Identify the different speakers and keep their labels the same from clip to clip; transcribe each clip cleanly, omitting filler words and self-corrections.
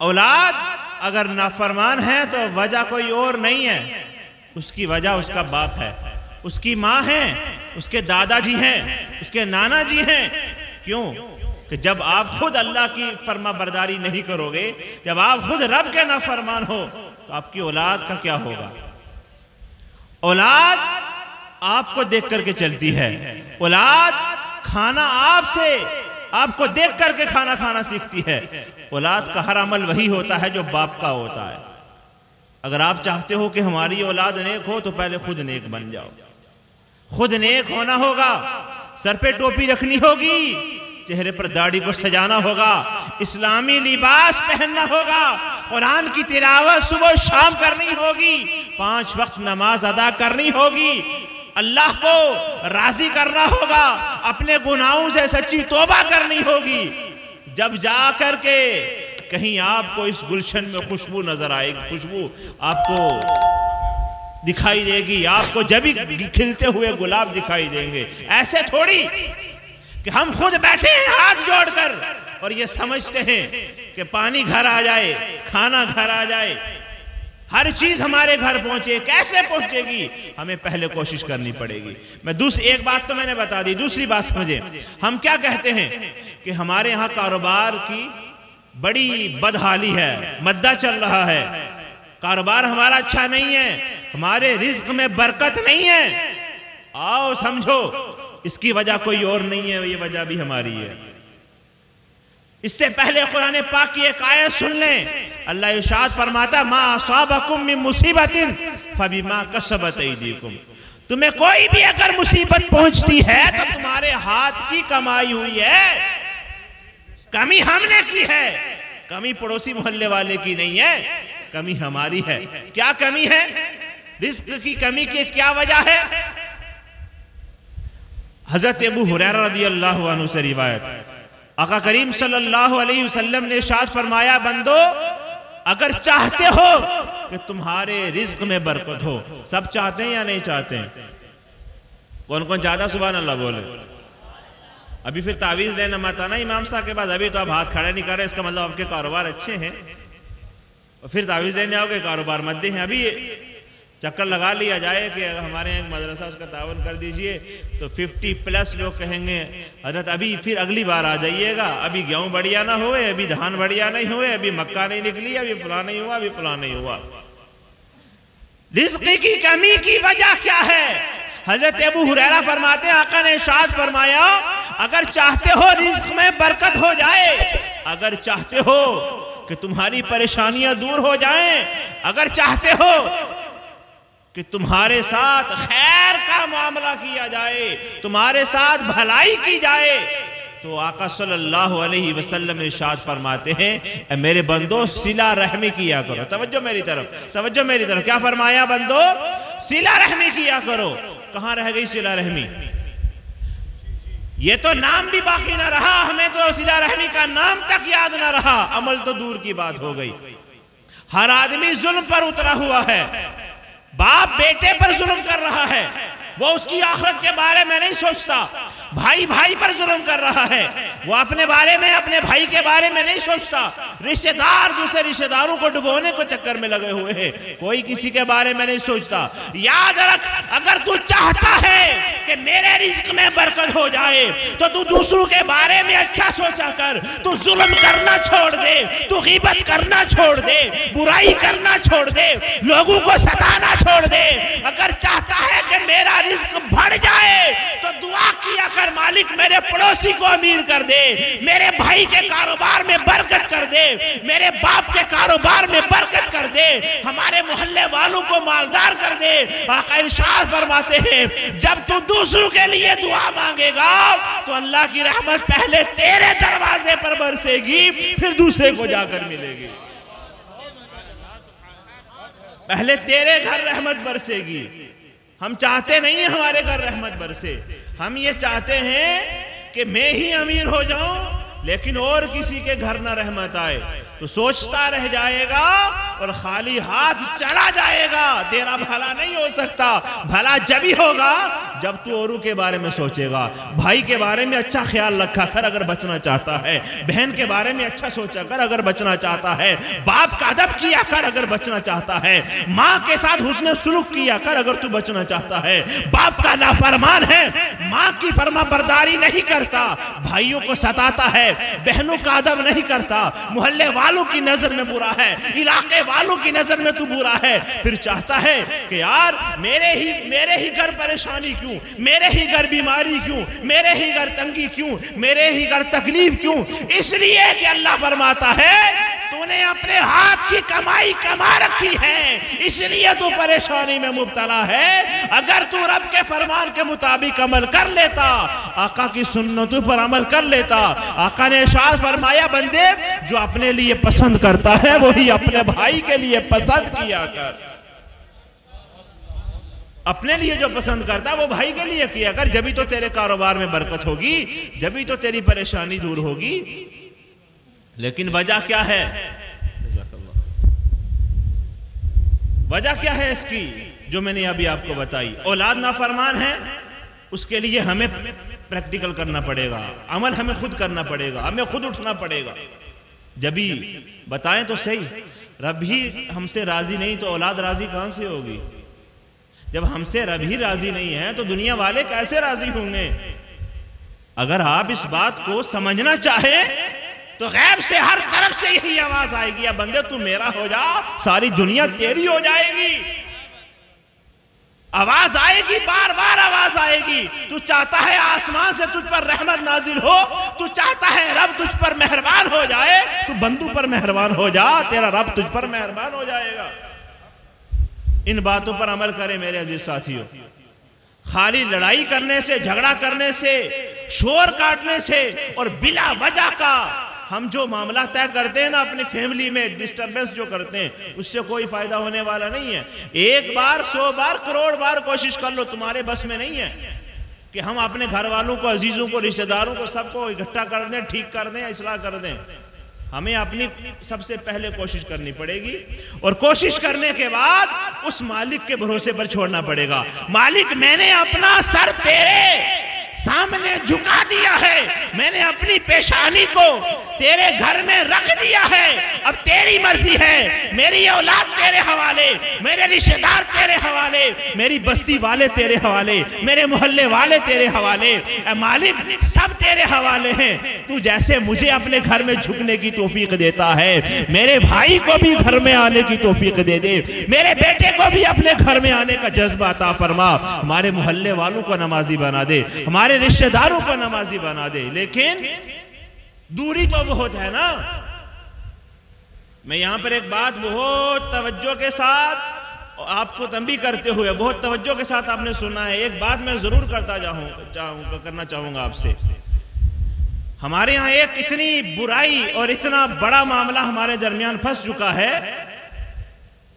Speaker 1: اولاد اگر نافرمان ہے تو وجہ کوئی اور نہیں ہے، اس کی وجہ اس کا باپ ہے، اس کی ماں ہے، اس کے دادا جی ہیں، اس کے نانا جی ہیں۔ کیوں؟ کہ جب آپ خود اللہ کی فرما برداری نہیں کرو گے، جب آپ خود رب کے نافرمان ہو تو آپ کی اولاد کا کیا ہوگا؟ اولاد آپ کو دیکھ کر کے چلتی ہے، اولاد کھانا آپ کو دیکھ کر کے کھانا کھانا سیکھتی ہے۔ اولاد کا ہر عمل وہی ہوتا ہے جو باپ کا ہوتا ہے۔ اگر آپ چاہتے ہو کہ ہماری اولاد نیک ہو تو پہلے خود نیک بن جاؤ، خود نیک ہونا ہوگا، سر پہ ٹوپی رکھنی ہوگی، چہرے پر داڑھی کو سجانا ہوگا، اسلامی لباس پہننا ہوگا، قرآن کی تلاوت صبح و شام کرنی ہوگی، 5 وقت نماز ادا کرنی ہوگی، اللہ کو راضی کرنا ہوگا، اپنے گناہوں سے سچی توبہ کرنی ہوگی۔ جب جا کر کے کہیں آپ کو اس گلشن میں خوشبو نظر آئے گی، خوشبو آپ کو دکھائی دے گی، آپ کو جبھی کھلتے ہوئے گلاب دکھائی دیں گے۔ ایسے تھوڑی کہ ہم خود بیٹھے ہیں ہاتھ جوڑ کر اور یہ سمجھتے ہیں کہ پانی گھر آ جائے، کھانا گھر آ جائے، ہر چیز ہمارے گھر پہنچے۔ کیسے پہنچے گی؟ ہمیں پہلے کوشش کرنی پڑے گی۔ ایک بات تو میں نے بتا دی، دوسری بات سمجھیں۔ ہم کیا کہتے ہیں کہ ہمارے یہاں کاروبار کی بڑی بدحالی ہے، مدہ چل رہا ہے، کاروبار ہمارا اچھا نہیں ہے، ہمارے رزق میں برکت نہیں ہے۔ آؤ سمجھو، اس کی وجہ کوئی اور نہیں ہے، یہ وجہ بھی ہماری ہے۔ اس سے پہلے قرآن پاک کی ایک آیت سن لیں، اللہ ارشاد فرماتا ما اصابکم من مصیبت فبما کسبت ایدیکم، تمہیں کوئی بھی اگر مصیبت پہنچتی ہے تو تمہارے ہاتھ کی کمائی ہوئی ہے، کمی ہم نے کی ہے، کمی پڑوسی محلے والے کی نہیں ہے، کمی ہماری ہے۔ کیا کمی ہے؟ رزق کی کمی کی کیا وجہ ہے؟ حضرت ابو ہریرہ رضی اللہ عنہ سے روایت، آقا کریم صلی اللہ علیہ وسلم نے ارشاد فرمایا، بندو اگر چاہتے ہو کہ تمہارے رزق میں برکت ہو، سب چاہتے ہیں یا نہیں چاہتے ہیں؟ کون کون چاہتا سبحان اللہ بولے؟ ابھی پھر تعویذ لینا مت آنا امام صاحب کے بعد، ابھی تو آپ ہاتھ کھڑے نہیں کر رہے، اس کا مطلب آپ کے کاروبار اچھے ہیں، اور پھر تعویذ لینے آؤ گے کاروبار مت دے ہیں۔ ابھی چکر لگا لیا جائے کہ ہمارے یہاں ایک مدرسہ اس کا تعاون کر دیجئے تو 50+ لوگ کہیں گے حضرت ابھی پھر اگلی بار آ جائیے گا، ابھی گیہوں بڑھیا نہ ہوئے، ابھی دھان بڑھیا نہیں ہوئے، ابھی مکہ نہیں نکلی، ابھی فلاں نہیں ہوا، ابھی فلاں نہیں ہوا۔ رزق کی کمی کی وجہ کیا ہے؟ حضرت ابو ہریرہ فرماتے ہیں آقا نے ارشاد فرمایا، اگر چاہتے ہو رزق میں برکت ہو جائے، اگر چاہتے ہو کہ تمہاری پریشانیاں دور ہو جائیں، اگر چاہتے ہو کہ تمہارے ساتھ خیر کا معاملہ کیا جائے، تمہارے ساتھ بھلائی کی جائے، تو آقا صلی اللہ علیہ وسلم ارشاد فرماتے ہیں اے میرے بندو صلہ رحمی کیا کرو۔ توجہ میری طرف، کیا فرمایا بندو؟ صلہ رحمی کیا کرو۔ کہاں رہ گئی صلہ رحمی؟ یہ تو نام بھی باقی نہ رہا، ہمیں تو صلہ رحمی کا نام تک یاد نہ رہا، عمل تو دور کی بات ہو گئی۔ ہر آدمی ظلم پر اترا ہوا ہے، باپ بیٹے پر ظلم کر رہا ہے، وہ اس کی آخرت کے بارے میں نہیں سوچتا، بھائی بھائی پر ظلم کر رہا ہے، وہ اپنے بارے میں اپنے بھائی کے بارے میں نہیں سوچتا، رشتہ دار دوسرے رشتہ داروں کو ڈبونے کو چکر میں لگے ہوئے ہیں، کوئی کسی کے بارے میں نہیں سوچتا۔ یاد رکھ، اگر تو چاہتا ہے کہ میرے رزق میں برکت ہو جائے تو تو دوسروں کے بارے میں اچھا سوچا کر، تو ظلم کرنا چھوڑ دے، تو غیبت کرنا چھوڑ دے، برائی کرنا چھوڑ دے، لوگوں کو ستانا چھوڑ دے۔ اگر چاہتا ہے کہ میرا رزق بڑھ جائے تو دعا کیا کر، مالک میرے پڑوسی کو امیر کر دے، میرے بھائی کے کاروبار میں برکت کر دے، میرے باپ کے کاروبار میں برکت کر دے، ہمارے محلے والوں کو مالدار کر دے۔ آقا ارشاد فرماتے ہیں جب تو دوسروں کے لیے دعا مانگے گا تو اللہ کی رحمت پہلے تیرے دروازے پر برسے گی، پھر دوسرے کو جا کر ملے گی۔ پہلے تیرے گھر رحمت برسے گی۔ ہم چاہتے نہیں ہیں ہمارے گھر رحمت برسے، ہم یہ چاہتے ہیں کہ میں ہی امیر ہو جاؤں لیکن اور کسی کے گھر نہ رحمت آئے، تو سوچتا رہ جائے گا اور خالی ہاتھ چلا جائے گا، تیرا بھلا نہیں ہو سکتا۔ بھلا جبھی ہوگا جب تو اوروں کے بارے میں سوچے گا، بھائی کے بارے میں اچھا خیال رکھا کر اگر بچنا چاہتا ہے، بہن کے بارے میں اچھا سوچا کر اگر بچنا چاہتا ہے، باپ کا ادب کیا کر اگر بچنا چاہتا ہے، ماں کے ساتھ حسن سلوک کیا کر اگر تو بچنا چاہتا ہے، باپ کا نافرمان ہے، ماں کی فرما برداری نہیں کرتا، بھائیوں کو ستاتا ہے، بہنوں کا ادب نہیں کرتا، محلے والوں کی نظر میں برا ہے، علاقے والوں کی نظر میں تو برا ہے، پھر چاہتا ہے کہ یار میرے ہی گھر پریشانی کیوں، میرے ہی گھر بیماری کیوں، میرے ہی گھر تنگی کیوں، میرے ہی گھر تکلیف کیوں؟ اس لیے کہ اللہ فرماتا ہے تو نے اپنے ہاتھ کی کمائی کما رکھی ہے، اس لیے تو پریشانی میں مبتلا ہے۔ اگر تو رب کے فرمان کے مطابق عمل کر لیتا، آقا کی سنتوں پر عمل کر لیتا، آقا نے ارشاد فرمایا بندے جو اپنے لیے پسند کرتا ہے وہی اپنے بھائی کے لیے پسند کیا کر، اپنے لیے جو پسند کرتا ہے وہ بھائی کے لیے کیا کر، جبھی تو تیرے کاروبار میں برکت ہوگی، جبھی تو تیری پریشانی دور ہوگی۔ لیکن وجہ کیا ہے؟ وجہ کیا ہے اس کی جو میں نے ابھی آپ کو بتائی؟ اولاد نافرمان ہے، اس کے لیے ہمیں پریکٹیکل کرنا پڑے گا، عمل ہمیں خود کرنا پڑے گا، ہمیں خود اٹھنا پڑے گا۔ جبھی بتائیں تو صحیح، رب ہی ہم سے راضی نہیں تو اولاد راضی کہاں سے ہوگی؟ جب ہم سے رب ہی راضی نہیں ہے تو دنیا والے کیسے راضی ہوں گے؟ اگر آپ اس بات کو سمجھنا چاہیں تو غیب سے ہر طرف سے یہی آواز آئے گی، بندے تو میرا ہو جا، ساری دنیا تیری ہو جائے گی۔ آواز آئے گی، بار بار آواز آئے گی۔ تو چاہتا ہے آسمان سے تجھ پر رحمت نازل ہو، تو چاہتا ہے رب تجھ پر مہربان ہو جائے، تو بندوں پر مہربان ہو جا، تیرا رب تجھ پر مہربان ہو جائے گا۔ ان باتوں پر عمل کریں میرے عزیز ساتھیوں۔ خالی لڑائی کرنے سے، جھگڑا کرنے سے، شور کاٹنے سے اور بلا وجہ کا ہم جو معاملہ طے کرتے ہیں نا اپنی فیملی میں، ڈسٹربنس جو کرتے ہیں، اس سے کوئی فائدہ ہونے والا نہیں ہے۔ ایک بار، 100 بار، کروڑ بار کوشش کر لو، تمہارے بس میں نہیں ہے کہ ہم اپنے گھر والوں کو، عزیزوں کو، رشتہ داروں کو سب کو اکٹھا کر دیں، ٹھیک کر دیں، اصلاح کر دیں۔ ہمیں اپنی سب سے پہلے کوشش کرنی پڑے گی، اور کوشش کرنے کے بعد اس مالک کے بھروسے پر چھوڑنا پڑے گا۔ مالک میں نے اپنا سر تیرے سامنے جھکا دیا ہے، میں نے اپنی پیشانی کو تیرے گھر میں رکھ دیا ہے، اب تیری مرضی ہے، میری اولاد تیرے حوالے، میرے رشتہ دار تیرے حوالے، میری بستی والے تیرے حوالے، میرے محلے والے تیرے حوالے، اے مالک سب تیرے حوالے ہیں۔ تو جیسے مجھے اپنے گھر میں جھکنے کی توفیق دیتا ہے، میرے بھائی کو بھی گھر میں آنے کی توفیق دے دے، میرے بیٹے کو بھی اپنے گھر میں آنے کا جذبہ عطا فرما، ہمارے محلے والوں کو نمازی بنا دے، ہمارے رشتہ داروں کو نمازی بنا دے۔ لیکن دوری تو بہت ہے نا۔ میں یہاں پر ایک بات بہت توجہ کے ساتھ آپ کو تنبیہ کرتے ہوئے بہت توجہ کے ساتھ آپ نے سنا ہے، ایک بات میں ضرور کرنا چاہوں گا آپ سے۔ ہمارے ہاں ایک اتنی برائی اور اتنا بڑا معاملہ ہمارے درمیان پھنس چکا ہے،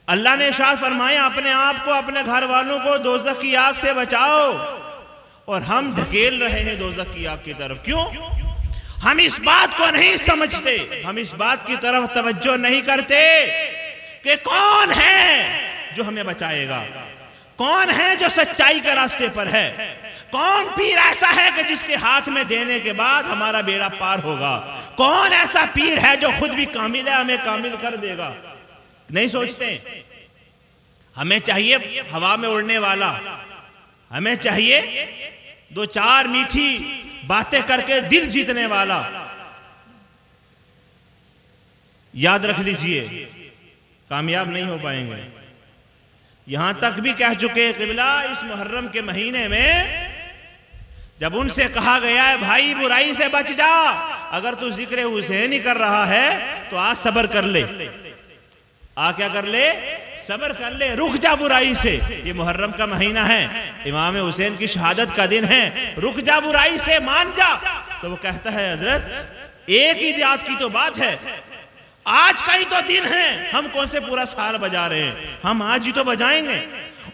Speaker 1: اللہ نے ارشاد فرمایا اپنے آپ کو، اپنے گھر والوں کو دوزخ کی آگ سے بچاؤ، اور ہم دھکیل رہے ہیں دوزخ کی آگ کی طرف۔ کیوں؟ ہم اس بات کو نہیں سمجھتے، ہم اس بات کی طرف توجہ نہیں کرتے کہ کون ہے جو ہمیں بچائے گا، کون ہے جو سچائی کے راستے پر ہے، کون پیر ایسا ہے کہ جس کے ہاتھ میں دینے کے بعد ہمارا بیڑا پار ہوگا، کون ایسا پیر ہے جو خود بھی کامل ہے ہمیں کامل کر دے گا۔ نہیں سوچتے؟ ہمیں چاہیے ہوا میں اڑنے والا، ہمیں چاہیے 2-4 میٹھی باتیں کر کے دل جیتنے والا۔ یاد رکھ لیجئے کامیاب نہیں ہو پائیں گے۔ یہاں تک بھی کہہ چکے قبلہ اس محرم کے مہینے میں جب ان سے کہا گیا ہے بھائی برائی سے بچ جا، اگر تو ذکر حسین ہی کر رہا ہے تو آج صبر کر لے، کیا کر لے؟ صبر کر لے، رک جا برائی سے۔ یہ محرم کا مہینہ ہے، امام حسین کی شہادت کا دن ہے، رک جا برائی سے، مان جا۔ تو وہ کہتا ہے حضرت ایک ہی دیات کی تو بات ہے، آج کا ہی تو دن ہے، ہم کون سے پورا سال بجا رہے ہیں، ہم آج ہی تو بجائیں گے۔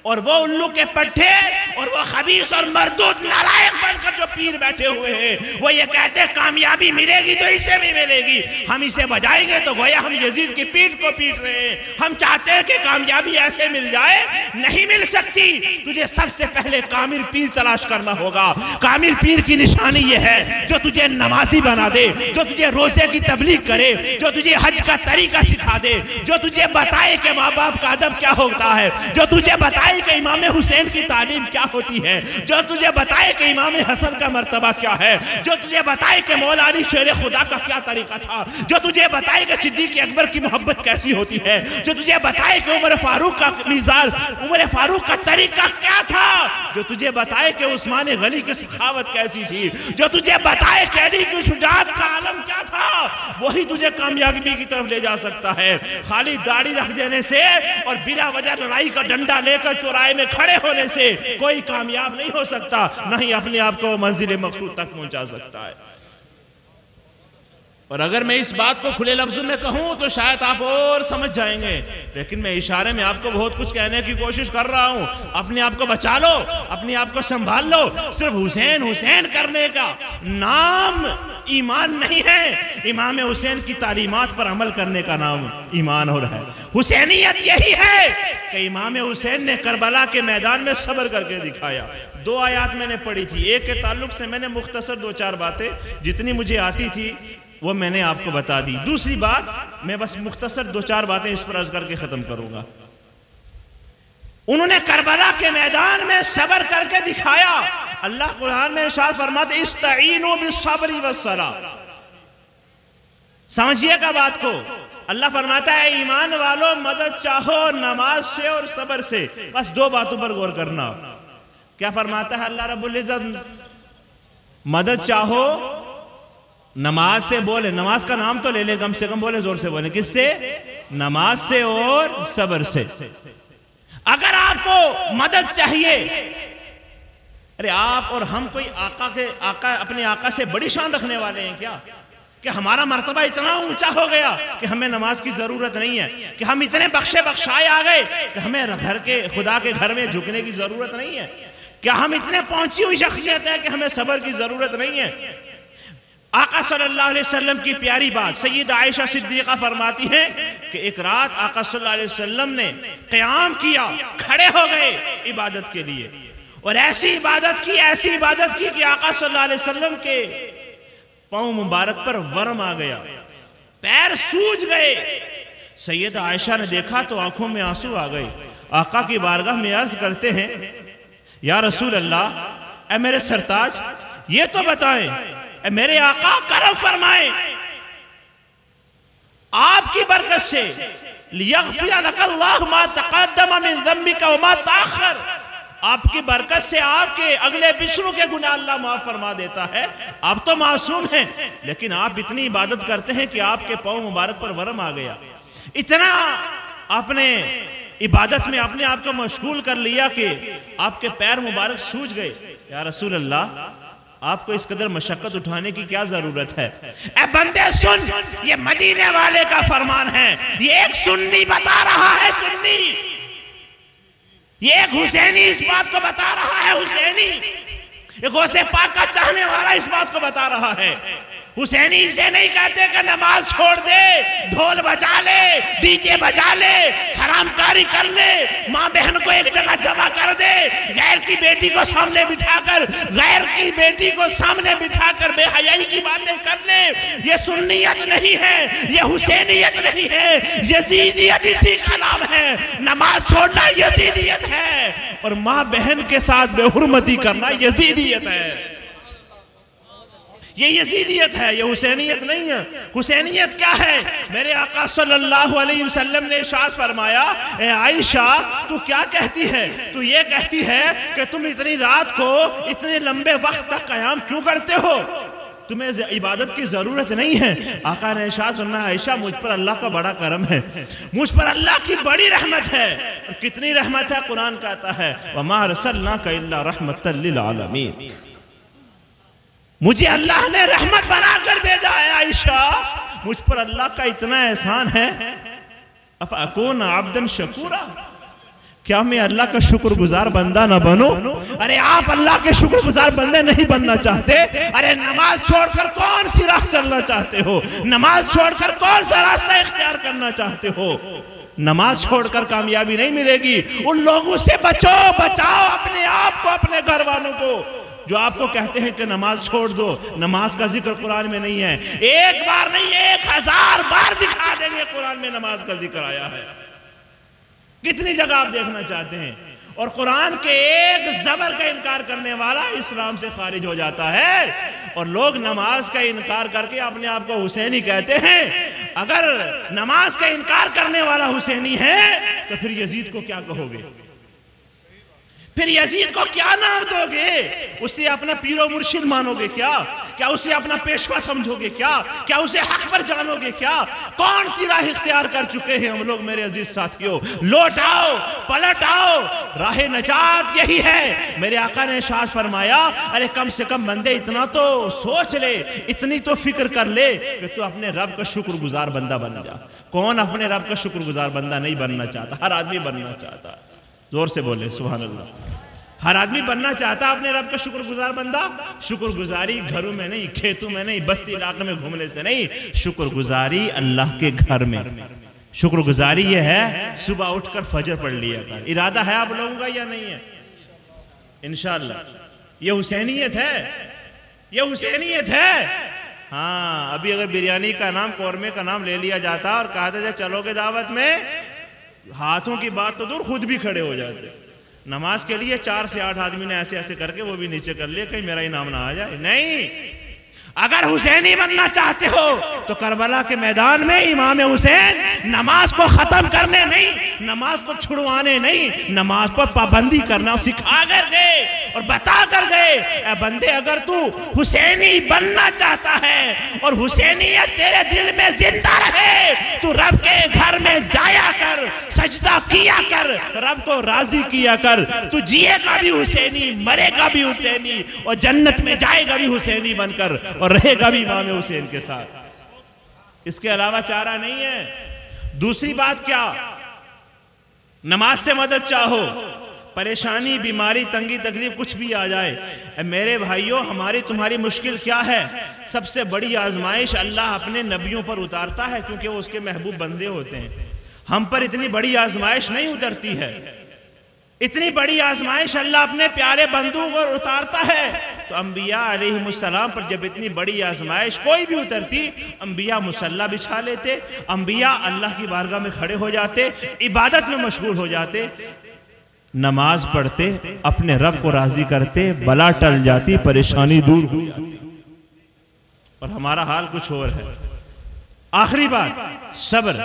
Speaker 1: اور وہ الو کے پٹھے اور وہ خبیث اور مردود نالائق بن کر جو پیر بیٹھے ہوئے ہیں وہ یہ کہتے ہیں کامیابی ملے گی تو اسے بھی ملے گی، ہم اسے بجائیں گے تو گویا ہم یزید کی پیٹھ کو پیٹ رہے ہیں۔ ہم چاہتے ہیں کہ کامیابی ایسے مل جائے، نہیں مل سکتی۔ تجھے سب سے پہلے کامل پیر تلاش کرنا ہوگا۔ کامل پیر کی نشانی یہ ہے جو تجھے نمازی بنا دے، جو تجھے روزے کی تبلیغ کرے، جو تجھے حج کا طریقہ سکھا دے، جو تجھے بتائے کہ ماں باپ کا ادب کیا ہوتا ہے، جو تجھے بتائے کہ امام حسین کی تعلیم کیا ہوتی ہے، جو تجھے بتائے کہ امام حسن کا مرتبہ کیا ہے، جو تجھے بتائے کہ مولا علی شیر خدا کا کیا طریقہ تھا، جو تجھے بتائے کہ صدیق اکبر کی محبت کیسی ہوتی ہے، جو تجھے بتائے کہ عمر فاروق کا میزان، عمر فاروق کا طریقہ کیا تھا، جو تجھے بتائے کہ عثمان غنی کی سخاوت کیسی تھی، جو تجھے بتائے کہ علی کی شجاعت کا عالم کیا تھا، وہی تجھے کامیابی کی طرف لے جا سکتا ہے۔ خالی داڑھی رکھ دینے سے اور بلا وجہ لڑائی کا ڈنڈا لے کر چوراہے میں کھڑے ہونے سے کوئی کامیاب نہیں ہو سکتا، نہ ہی اپنے آپ کو منزل مقصود تک پہنچا سکتا ہے۔ اور اگر میں اس بات کو کھلے لفظوں میں کہوں تو شاید آپ اور سمجھ جائیں گے، لیکن میں اشارے میں آپ کو بہت کچھ کہنے کی کوشش کر رہا ہوں۔ اپنے آپ کو بچا لو، اپنے آپ کو سنبھال لو۔ صرف حسین حسین کرنے کا نام ایمان نہیں ہے، امام حسین کی تعلیمات پر عمل کرنے کا نام ایمان ہو رہا ہے۔ حسینیت یہی ہے کہ امام حسین نے کربلا کے میدان میں صبر کر کے دکھایا۔ 2 آیات میں نے پڑھی تھی، ایک کے تعلق سے میں نے مختصر 2-4 باتیں جتنی مجھے آتی تھی وہ میں نے آپ کو بتا دی۔ دوسری بات میں بس مختصر 2-4 باتیں اس پر عرض کر کے ختم کروں گا۔ انہوں نے کربلا کے میدان میں صبر کر کے دکھایا۔ اللہ قرآن میں ارشاد فرماتے استعینوا بالصبر والصلاۃ۔ سمجھیے گا بات کو، اللہ فرماتا ہے ایمان والو مدد چاہو نماز سے اور صبر سے۔ بس 2 باتوں پر غور کرنا۔ کیا فرماتا ہے اللہ رب العزت؟ مدد چاہو نماز سے، بولے نماز کا نام تو لے لے، کم سے کم بولے، زور سے بولے، کس سے؟ نماز سے اور صبر سے۔ اگر آپ کو مدد چاہیے، ارے آپ اور ہم کوئی اپنے آقا سے بڑی شان رکھنے والے ہیں کیا کہ ہمارا مرتبہ اتنا اونچا ہو گیا کہ ہمیں نماز کی ضرورت نہیں ہے، کہ ہم اتنے بخشے بخشائے آ گئے کہ ہمیں خدا کے گھر میں جھکنے کی ضرورت نہیں ہے؟ کیا ہم اتنے پہنچی ہوئی شخصیت ہے کہ ہمیں صبر کی ضرورت نہیں ہے؟ آقا صلی اللہ علیہ وسلم کی پیاری بات سیدہ عائشہ صدیقہ فرماتی ہیں کہ ایک رات آقا صلی اللہ علیہ وسلم نے قیام کیا، کھڑے ہو گئے عبادت کے لیے، اور ایسی عبادت کی کہ آقا صلی اللہ علیہ وسلم کے پاؤں مبارک پر ورم آ گیا، پیر سوج گئے۔ سیدہ عائشہ نے دیکھا تو آنکھوں میں آنسو آ گئے۔ آقا کی بارگاہ میں عرض کرتے ہیں یا رسول اللہ، اے میرے سرتاج یہ تو بتائیں، اے میرے آقا کرم فرمائیں، آپ کی برکت سے لِيَغْفِرَ لَكَ اللَّهُ مَا تَقَدَّمَ مِن ذَنبِكَ وَمَا تَأَخَّرَ، آپ کی برکت سے آپ کے اگلے پچھلوں کے گناہ اللہ معاف فرما دیتا ہے۔ آپ تو معصوم ہیں، لیکن آپ اتنی عبادت کرتے ہیں کہ آپ کے پاؤں مبارک پر ورم آ گیا، اتنا آپ نے عبادت میں اپنے آپ کو مشغول کر لیا کہ آپ کے پیر مبارک سوج گئے۔ یا رسول اللہ، آپ کو اس قدر مشقت اٹھانے کی کیا ضرورت ہے؟ اے بندے سن، یہ مدینے والے کا فرمان ہے، یہ ایک سنی بتا رہا ہے، سنی، یہ ایک حسینی اس بات کو بتا رہا ہے، حسینی، ایک غوث پاک کا چاہنے والا اس بات کو بتا رہا ہے۔ حسینی اسے نہیں کہتے کہ نماز چھوڑ دے، ڈھول بجا لے، ڈی جے بجا لے، حرام کاری کر لے، ماں بہن کو ایک جگہ جمع کر دے، غیر کی بیٹی کو سامنے بٹھا کر بے حیائی کی باتیں کر لے۔ یہ سنیت نہیں ہے، یہ حسینیت نہیں ہے، یزیدیت اسی کا نام ہے۔ نماز چھوڑنا یزیدیت ہے، اور ماں بہن کے ساتھ بے حرمتی کرنا یزیدیت ہے۔ یہ یزیدیت ہے، یہ حسینیت نہیں ہے۔ حسینیت کیا ہے؟ میرے آقا صلی اللہ علیہ وسلم نے ارشاد فرمایا، اے عائشہ تو کیا کہتی ہے؟ تو یہ کہتی ہے کہ تم اتنی رات کو اتنے لمبے وقت تک قیام کیوں کرتے ہو؟ تمہیں عبادت کی ضرورت نہیں ہے۔ آقا نے ارشاد فرمایا، عائشہ مجھ پر اللہ کا بڑا کرم ہے، مجھ پر اللہ کی بڑی رحمت ہے۔ اور کتنی رحمت ہے؟ قرآن کہتا ہے وَمَا رَسَلْنَاكَ إِلَّا رَحْمَةً لِّلْعَالَمِينَ، مجھے اللہ نے رحمت بنا کر بھیجا ہے۔ عائشہ مجھ پر اللہ کا اتنا احسان ہے، افأکون عبدًا شکورا، کیا میں اللہ کا شکر گزار بندہ نہ بنوں؟ ارے آپ اللہ کے شکر گزار بندے نہیں بننا چاہتے؟ ارے نماز چھوڑ کر کون سی راہ چلنا چاہتے ہو؟ نماز چھوڑ کر کون سا راستہ اختیار کرنا چاہتے ہو؟ نماز چھوڑ کر کامیابی نہیں ملے گی۔ ان لوگوں سے بچاؤ اپنے آپ کو، اپنے گھر والوں کو، جو آپ کو کہتے ہیں کہ نماز چھوڑ دو۔ نماز کا ذکر قرآن میں نہیں ہے، ایک بار نہیں 1000 بار دکھا دیں گے قرآن میں نماز کا ذکر آیا ہے۔ کتنی جگہ آپ دیکھنا چاہتے ہیں؟ اور قرآن کے ایک زبر کا انکار کرنے والا اسلام سے خارج ہو جاتا ہے، اور لوگ نماز کا انکار کر کے اپنے آپ کو حسینی کہتے ہیں۔ اگر نماز کا انکار کرنے والا حسینی ہے تو پھر یزید کو کیا کہو گے؟ پھر یزید کو کیا نام دو گے؟ اسے اپنا پیر و مرشد مانو گے کیا؟ کیا اسے اپنا پیشوا سمجھو گے کیا؟ کیا اسے حق پر جانو گے کیا؟ کون سی راہ اختیار کر چکے ہیں ہم لوگ میرے عزیز ساتھیوں؟ لوٹ آؤ، پلٹ آؤ، راہ نجات یہی ہے۔ میرے آقا نے ارشاد فرمایا، ارے کم سے کم بندے اتنا تو سوچ لے، اتنی تو فکر کر لے کہ تو اپنے رب کا شکر گزار بندہ بن جا۔ کون اپنے رب کا شکر گزار بندہ نہیں بننا چاہتا؟ ہر آدمی بننا چاہتا ہے۔ زور سے بولے سبحان اللہ۔ ہر آدمی بننا چاہتا اپنے رب کا شکر گزار بندہ۔ شکر گزاری گھروں میں نہیں، کھیتوں میں نہیں، بستی علاقے میں گھومنے سے نہیں، شکر گزاری اللہ کے گھر میں۔ شکر گزاری یہ ہے صبح اٹھ کر فجر پڑھ لیا کر۔ ارادہ ہے آپ لوگوں کا یا نہیں ہے؟ انشاءاللہ یہ حسینیت ہے، یہ حسینیت ہے۔ ہاں ابھی اگر بریانی کا نام، قورمے کا نام لے لیا جاتا اور کہا تھا چلو گے دعوت میں، ہاتھوں کی بات تو دور خود بھی کھڑے ہو جاتے۔ نماز کے لیے 4 سے 8 آدمی نے ایسے ایسے کر کے وہ بھی نیچے کر لیا، کہیں میرا ہی نام نہ آ جائے۔ نہیں، اگر حسینی بننا چاہتے ہو تو کربلا کے میدان میں امام حسین نماز کو ختم کرنے نہیں، نماز کو چھڑوانے نہیں، نماز پر پابندی کرنا سکھا کر گئے اور بتا کر گئے، اے بندے اگر تو حسینی بننا چاہتا ہے اور حسینیت تیرے دل میں زندہ رہے تو رب کے گھر میں جایا کر، سجدہ کیا کر، رب کو راضی کیا کر۔ تو جیے گا بھی حسینی، مرے گا بھی حسینی، اور جنت میں جائے گا بھی حسینی بن کر، اور رہے گا بھی امام حسین کے ساتھ۔ اس کے علاوہ چارہ نہیں ہے۔ دوسری بات کیا؟ نماز سے مدد چاہو، پریشانی، بیماری، تنگی، تکلیف کچھ بھی آ جائے، اے میرے بھائیوں ہماری تمہاری مشکل کیا ہے؟ سب سے بڑی آزمائش اللہ اپنے نبیوں پر اتارتا ہے، کیونکہ وہ اس کے محبوب بندے ہوتے ہیں۔ ہم پر اتنی بڑی آزمائش نہیں اترتی ہے۔ اتنی بڑی آزمائش اللہ اپنے پیارے بندوں کو اتارتا ہے۔ تو انبیاء علیہ السلام پر جب اتنی بڑی آزمائش کوئی بھی اترتی، انبیاء مصلی بچھا لیتے، انبیاء اللہ کی بارگاہ میں کھڑے ہو جاتے، عبادت میں مشغول ہو جاتے، نماز پڑھتے، اپنے رب کو راضی کرتے، بلا ٹل جاتی، پریشانی دور ہو جاتی۔ اور ہمارا حال کچھ اور ہے۔ آخری بات، صبر۔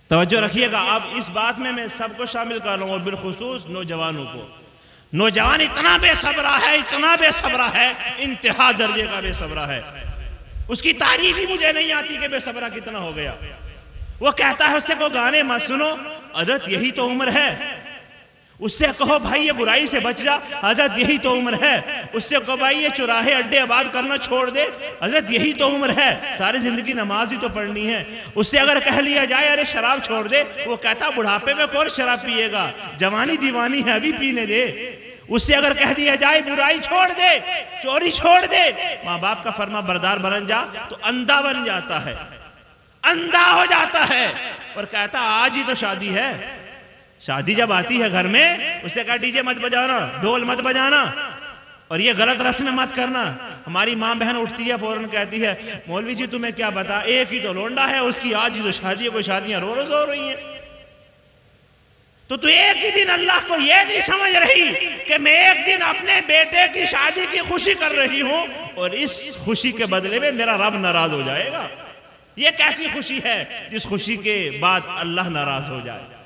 Speaker 1: توجہ رکھیے گا، اب اس بات میں سب کو شامل کر لوں اور بالخصوص نوجوانوں کو۔ نوجوان اتنا بے صبرہ ہے، اتنا بے صبرہ ہے، انتہا درجے کا بے صبرہ ہے۔ اس کی تعریف ہی مجھے نہیں آتی کہ بے صبرہ کتنا ہو گیا۔ وہ کہتا ہے اس سے کوئی گانے مت سنو، حضرت یہی تو عمر ہے۔ اس سے کہو بھائی یہ برائی سے بچ جا، حضرت یہی تو عمر ہے۔ اس سے کہو بھائی یہ چوراہے اڈے آباد کرنا چھوڑ دے، حضرت یہی تو عمر ہے، ساری زندگی نماز ہی تو پڑھنی ہے۔ اس سے اگر کہہ لیا جائے ارے شراب چھوڑ دے، وہ کہتا بڑھاپے میں کون شراب پیے گا، جوانی دیوانی ہے ابھی پینے دے۔ اس سے اگر کہہ دیا جائے برائی چھوڑ دے، چوری چھوڑ دے، ماں باپ کا فرما بردار بن جا، تو اندھا بن جاتا ہے، اندھا ہو جاتا ہے، اور کہتا آج ہی تو شادی ہے۔ شادی جب آتی ہے گھر میں، اس سے کہا ڈی جے مت بجانا، ڈھول مت بجانا، اور یہ غلط رسم مت کرنا۔ ہماری ماں بہن اٹھتی ہے فوراً کہتی ہے مولوی جی تمہیں کیا بتا، ایک ہی تو لونڈا ہے اس کی، آج ہی تو شادی ہے، کوئی شادیاں روز ہو رہی ہیں۔ تو ایک ہی دن اللہ کو یہ نہیں سمجھ رہی کہ میں ایک دن اپنے بیٹے کی شادی کی خوشی کر رہی ہوں اور اس خوشی کے بدلے میں میرا رب ناراض ہو جائے گا۔ یہ کیسی خوشی ہے جس خوشی کے بعد اللہ ناراض ہو جائے؟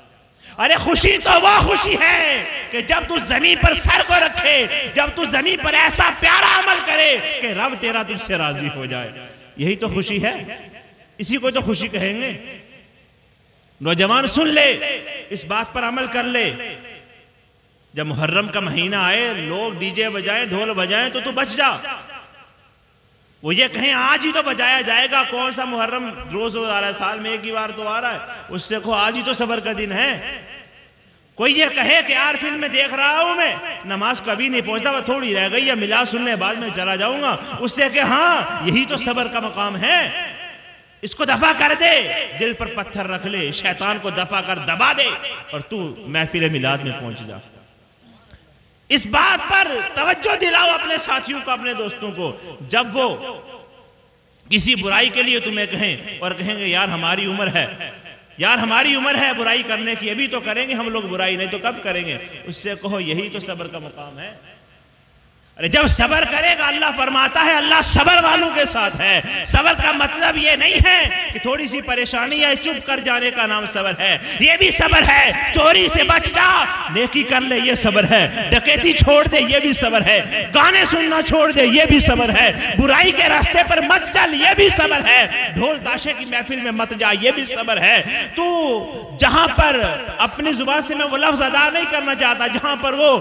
Speaker 1: ارے خوشی تو وہ خوشی ہے کہ جب تو زمین پر سر کو رکھے، جب تو زمین پر ایسا پیارا عمل کرے کہ رب تیرا تجھ سے راضی ہو جائے، یہی تو خوشی ہے، اسی کو تو خوشی کہیں گے۔ نوجوان سن لے، اس بات پر عمل کر لے، جب محرم کا مہینہ آئے لوگ ڈی جے بجائیں، ڈھول بجائیں تو بچ جا۔ وہ یہ کہیں آج ہی تو بجایا جائے گا، کون سا محرم روز ہو آ رہا ہے، سال میں ایک ہی بار تو آ رہا ہے، اس سے کہو آج ہی تو صبر کا دن ہے۔ کوئی یہ کہے کہ یار فلم میں دیکھ رہا ہوں میں نماز کبھی نہیں پہنچتا، وہ تھوڑی رہ گئی ہے، ملا سننے بعد میں چلا جاؤں گا، اس سے کہ ہاں یہی تو صبر کا مقام ہے، اس کو دفع کر دے، دل پر پتھر رکھ لے، شیطان کو دفع کر دبا دے، اور تو محفل میلاد میں پہنچ جا۔ اس بات پر توجہ دلاؤ اپنے ساتھیوں کو، اپنے دوستوں کو، جب وہ کسی برائی کے لیے تمہیں کہیں اور کہیں گے یار ہماری عمر ہے، یار ہماری عمر ہے برائی کرنے کی، ابھی تو کریں گے ہم لوگ برائی، نہیں تو کب کریں گے، اس سے کہو یہی تو صبر کا مقام ہے۔ ارے جب صبر کرے گا اللہ فرماتا ہے اللہ صبر والوں کے ساتھ ہے۔ صبر کا مطلب یہ نہیں ہے کہ تھوڑی سی پریشانی ہے چپ کر جانے کا نام صبر ہے، یہ بھی صبر ہے۔ چوری سے بچ جا، نیکی کر لے، یہ صبر ہے۔ ڈکیتی چھوڑ دے، یہ بھی صبر ہے۔ گانے سننا چھوڑ دے، یہ بھی صبر ہے۔ برائی کے راستے پر مت چل، یہ بھی صبر ہے۔ ڈھول تاشے کی محفل میں مت جا، یہ بھی صبر ہے۔ تو جہاں پر اپنی زبان سے میں وہ لفظ ادا نہیں کرنا چاہتا جہاں پر وہ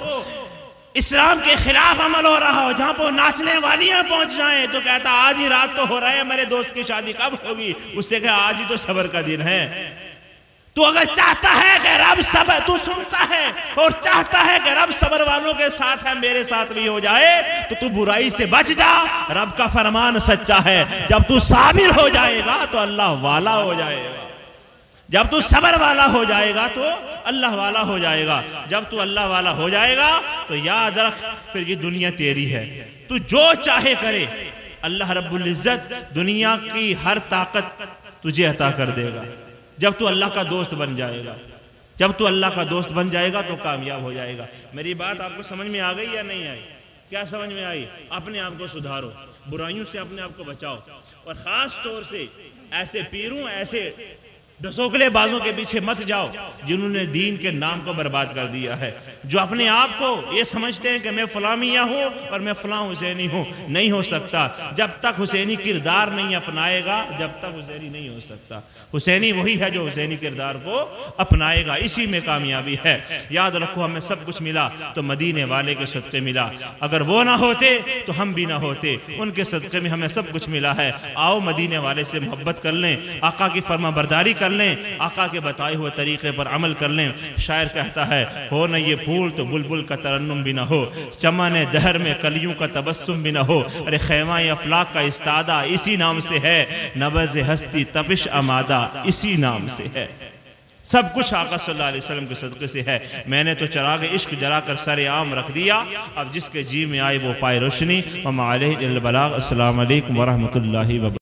Speaker 1: اسلام کے خلاف عمل ہو رہا ہو، جہاں پر ناچنے والیاں پہنچ جائیں، تو کہتا آج ہی رات تو ہو رہا ہے، میرے دوست کی شادی کب ہوگی؟ اس سے کہا آج ہی تو صبر کا دن ہے۔ تو اگر چاہتا ہے کہ رب صبر، تو سنتا ہے اور چاہتا ہے کہ رب صبر والوں کے ساتھ ہے، میرے ساتھ بھی ہو جائے، تو برائی سے بچ جا۔ رب کا فرمان سچا ہے، جب تو صابر ہو جائے گا تو اللہ والا ہو جائے گا، جب تو صبر والا ہو جائے گا تو اللہ والا ہو جائے گا۔ جب تو اللہ والا ہو جائے گا تو یاد رکھ پھر یہ دنیا تیری ہے، تو جو چاہے کرے، اللہ رب العزت دنیا کی ہر طاقت تجھے عطا کر دے گا جب تو اللہ کا دوست بن جائے گا۔ جب تو اللہ کا دوست بن جائے گا تو کامیاب ہو جائے گا۔ میری بات آپ کو سمجھ میں آ گئی یا نہیں آئی؟ کیا سمجھ میں آئی؟ اپنے آپ کو سدھارو، برائیوں سے اپنے آپ کو بچاؤ، اور خاص طور سے ایسے پیروں، ایسے ڈسوکلے بازوں کے پیچھے مت جاؤ جنہوں نے دین کے نام کو برباد کر دیا ہے، جو اپنے آپ کو یہ سمجھتے ہیں کہ میں فلاں میاں ہوں اور میں فلاں حسینی ہوں۔ نہیں ہو سکتا جب تک حسینی کردار نہیں اپنائے گا، جب تک حسینی نہیں ہو سکتا۔ حسینی وہی ہے جو حسینی کردار کو اپنائے گا، اسی میں کامیابی ہے۔ یاد رکھو ہمیں سب کچھ ملا تو مدینے والے کے صدقے ملا، اگر وہ نہ ہوتے تو ہم بھی نہ ہوتے، ان کے صدقے میں ہمیں سب کچھ ملا ہے۔ آؤ مدینے والے سے محبت کر لیں، آقا کی فرما برداری کر لیں، آقا کے بتائے ہوئے طریقے پر عمل کر لیں۔ شاعر کہتا ہے ہو نہ یہ پھول تو بلبل کا ترنم بھی نہ ہو، چمن دہر میں کلیوں کا تبسم بھی نہ ہو۔ ارے خیمہ افلاک کا استادہ اسی نام سے ہے، نبض ہستی تپش امادہ اسی نام سے ہے۔ سب کچھ آقا صلی اللہ علیہ وسلم کے صدقے سے ہے۔ میں نے تو چراغ عشق جلا کر سر عام رکھ دیا، اب جس کے جی میں آئے وہ پائے روشنی۔ وما علیہ البلاغ۔ السلام علیکم ورحمۃ اللہ وبرکاتہ۔